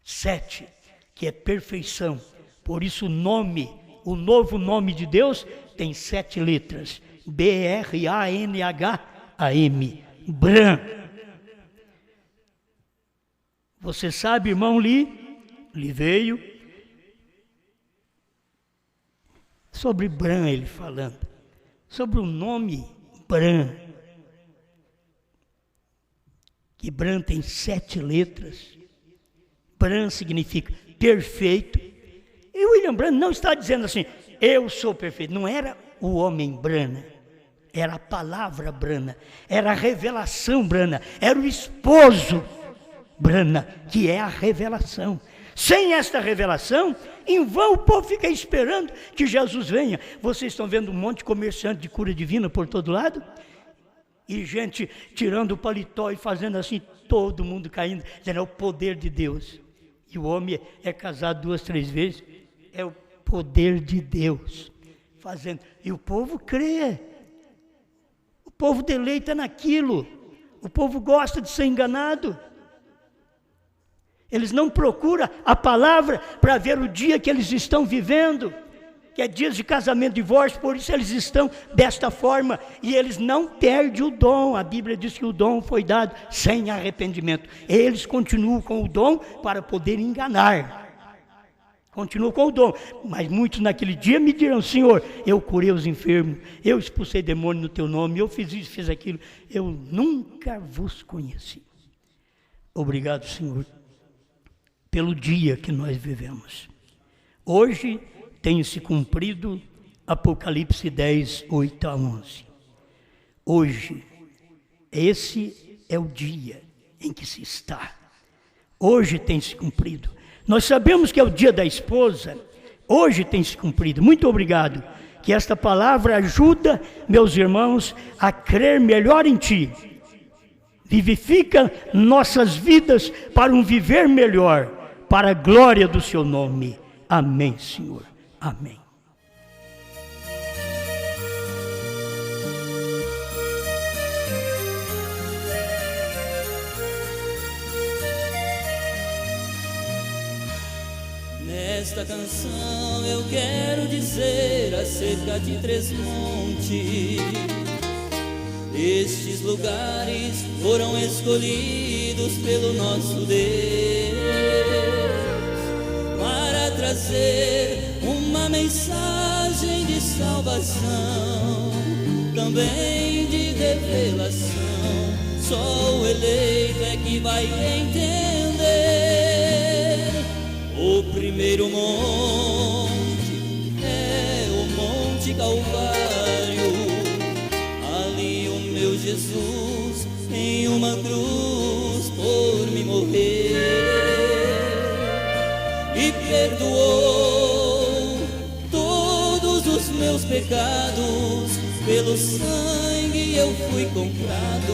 7, que é perfeição. Por isso o novo nome de Deus tem 7 letras. B-R-A-N-H-A-M, Bran. Você sabe, irmão Li veio sobre Bran, ele falando, sobre o nome Bran, que Bran tem 7 letras. Bran significa perfeito. E William Branham não está dizendo assim, eu sou perfeito. Não era o homem Branham. Era a palavra Branham, era a revelação Branham, era o esposo Branham, que é a revelação. Sem esta revelação, em vão o povo fica esperando que Jesus venha. Vocês estão vendo um monte de comerciante de cura divina por todo lado? E gente tirando o paletó e fazendo assim, todo mundo caindo, dizendo é o poder de Deus. E o homem é casado 2, 3 vezes, é o poder de Deus fazendo. E o povo crê. O povo deleita naquilo. O povo gosta de ser enganado. Eles não procuram a palavra para ver o dia que eles estão vivendo, que é dias de casamento, divórcio, por isso eles estão desta forma. E eles não perdem o dom. A Bíblia diz que o dom foi dado sem arrependimento. Eles continuam com o dom para poder enganar. Continuam com o dom, mas muitos naquele dia me dirão, Senhor, eu curei os enfermos, eu expulsei demônio no teu nome, eu fiz isso, fiz aquilo, eu nunca vos conheci. Obrigado, Senhor, pelo dia que nós vivemos. Hoje tem se cumprido Apocalipse 10, 8 a 11. Hoje, esse é o dia em que se está. Hoje tem se cumprido. Nós sabemos que é o dia da esposa, hoje tem se cumprido. Muito obrigado, que esta palavra ajuda meus irmãos a crer melhor em Ti. Vivifica nossas vidas para um viver melhor, para a glória do Seu nome. Amém, Senhor. Amém. Nesta canção eu quero dizer acerca de 3 montes. Estes lugares foram escolhidos pelo nosso Deus para trazer uma mensagem de salvação, também de revelação. Só o eleito é que vai entender. O primeiro monte é o Monte Calvário. Ali o meu Jesus em uma cruz por me morrer e perdoou todos os meus pecados. Pelo sangue eu fui comprado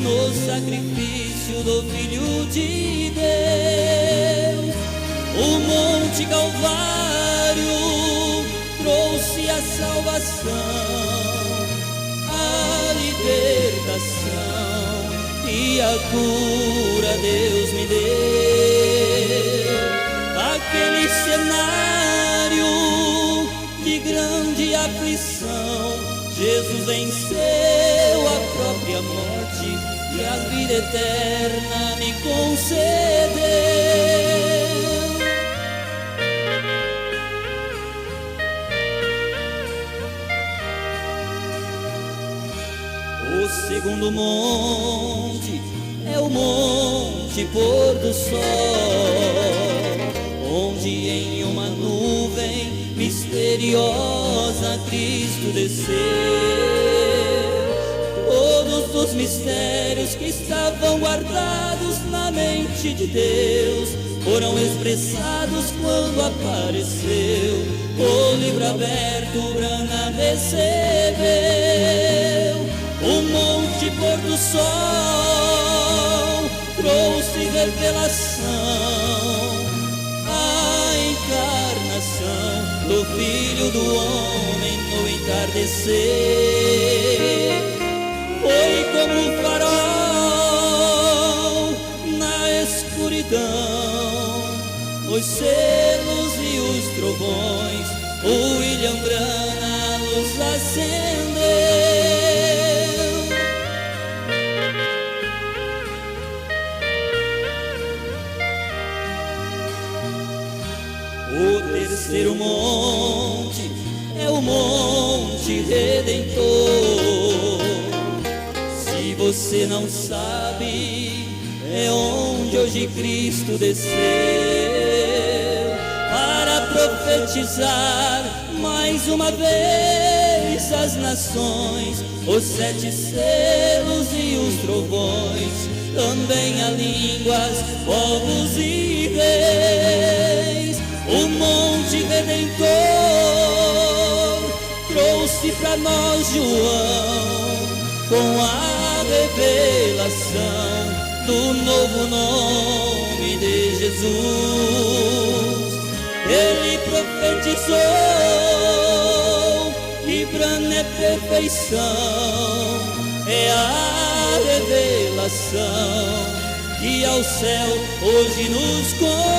no sacrifício do Filho de Deus. O Monte Calvário salvação, a libertação e a cura Deus me deu. Aquele cenário de grande aflição, Jesus venceu a própria morte e a vida eterna me concedeu. O segundo monte é o monte pôr do sol, onde em uma nuvem misteriosa Cristo desceu. Todos os mistérios que estavam guardados na mente de Deus foram expressados quando apareceu. O livro aberto Branham recebeu. O monte pôr do sol trouxe revelação, a encarnação do Filho do Homem no entardecer. Foi como um farol na escuridão, os selos e os trovões, o William Branham luz acendeu. O terceiro monte é o monte Redentor. Se você não sabe, é onde hoje Cristo desceu para profetizar mais uma vez às nações, os 7 selos e os trovões, também a línguas, povos e reis. O monte Redentor trouxe para nós João com a revelação do novo nome de Jesus. Ele profetizou que Branham é perfeição, é a revelação que ao céu hoje nos conduz.